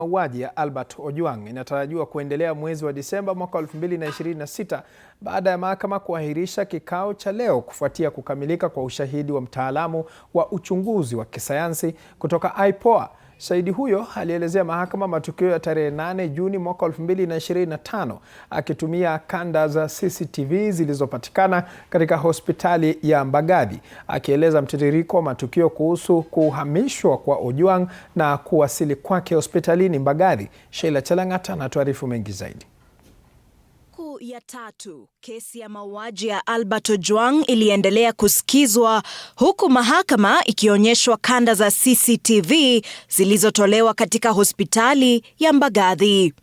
Mauaji ya Albert Ojwang inatarajiwa kuendelea mwezi wa Disemba mwaka 2026 baada ya mahakama kuahirisha kikao cha leo kufuatia kukamilika kwa ushahidi wa mtaalamu wa uchunguzi wa kisayansi kutoka IPOA. Shahidi huyo alielezea mahakama matukio ya tarehe 8 Juni mwaka 2025 akitumia kanda za CCTV zilizopatikana katika hospitali ya Mbagathi, akieleza mtiririko wa matukio kuhusu kuhamishwa kwa Ojwang na kuwasili kwake hospitalini Mbagathi. Sheila Chelangat anatuarifu mengi zaidi. Ya tatu, kesi ya mauaji ya Albert Ojwang iliendelea kusikizwa huku mahakama ikionyeshwa kanda za CCTV zilizotolewa katika hospitali ya Mbagathi.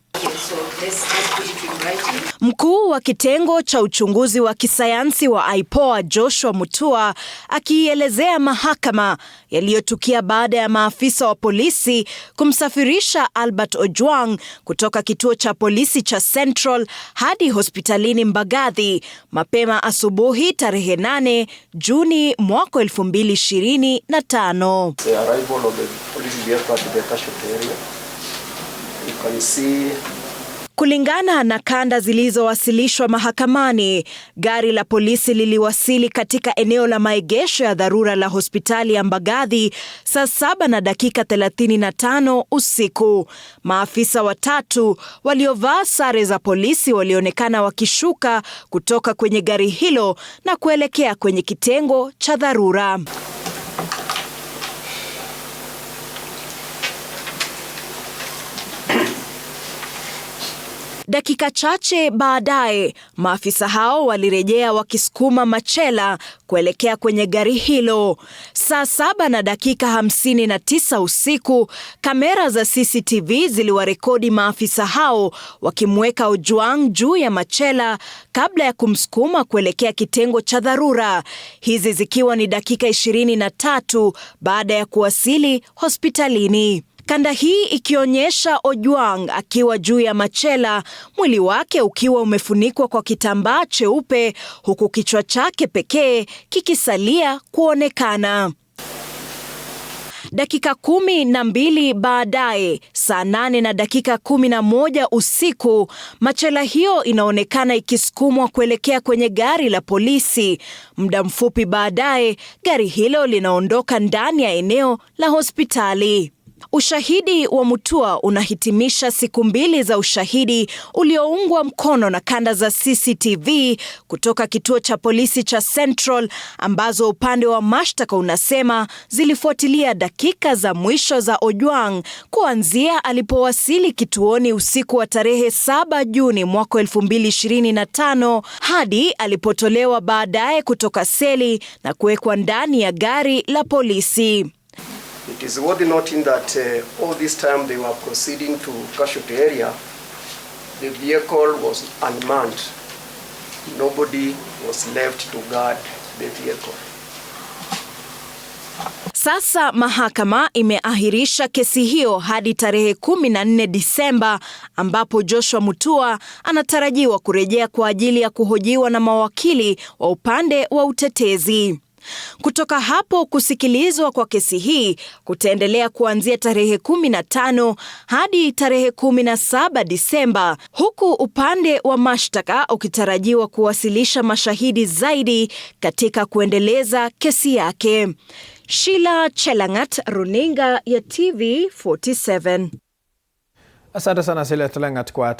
Mkuu wa kitengo cha uchunguzi wa kisayansi wa IPOA Joshua Mutua akielezea mahakama yaliyotukia baada ya maafisa wa polisi kumsafirisha Albert Ojwang kutoka kituo cha polisi cha Central hadi hospitalini Mbagathi mapema asubuhi tarehe 8 Juni mwaka 2025. The arrival of the police vehicle at the casualty area. You can see. Kulingana na kanda zilizowasilishwa mahakamani, gari la polisi liliwasili katika eneo la maegesho ya dharura la hospitali ya Mbagathi saa 7:35 usiku. Maafisa watatu waliovaa sare za polisi walionekana wakishuka kutoka kwenye gari hilo na kuelekea kwenye kitengo cha dharura. Dakika chache baadaye, maafisa hao walirejea wakisukuma machela kuelekea kwenye gari hilo. Saa 7:59 usiku, kamera za CCTV ziliwarekodi maafisa hao wakimweka Ojwang juu ya machela kabla ya kumsukuma kuelekea kitengo cha dharura. Hizi zikiwa ni dakika 23 baada ya kuwasili hospitalini. Kanda hii ikionyesha Ojwang akiwa juu ya machela, mwili wake ukiwa umefunikwa kwa kitambaa cheupe huku kichwa chake pekee kikisalia kuonekana. Dakika 12 baadaye, saa 8:11 usiku, machela hiyo inaonekana ikisukumwa kuelekea kwenye gari la polisi. Muda mfupi baadaye, gari hilo linaondoka ndani ya eneo la hospitali. Ushahidi wa Mutua unahitimisha siku 2 za ushahidi ulioungwa mkono na kanda za CCTV kutoka kituo cha polisi cha Central ambazo upande wa mashtaka unasema zilifuatilia dakika za mwisho za Ojwang kuanzia alipowasili kituoni usiku wa tarehe 7 Juni mwaka 2025 hadi alipotolewa baadaye kutoka seli na kuwekwa ndani ya gari la polisi. It is worth noting that all this time they were proceeding to casualty area, the vehicle was unmanned. Nobody was left to guard the vehicle. Sasa mahakama imeahirisha kesi hiyo hadi tarehe 14 Disemba ambapo Joshua Mutua anatarajiwa kurejea kwa ajili ya kuhojiwa na mawakili wa upande wa utetezi. Kutoka hapo, kusikilizwa kwa kesi hii kutaendelea kuanzia tarehe 15 hadi tarehe 17 Disemba, huku upande wa mashtaka ukitarajiwa kuwasilisha mashahidi zaidi katika kuendeleza kesi yake. Sheila Chelangat, runinga ya TV 47. Asante sana Sheila Chelangat kwa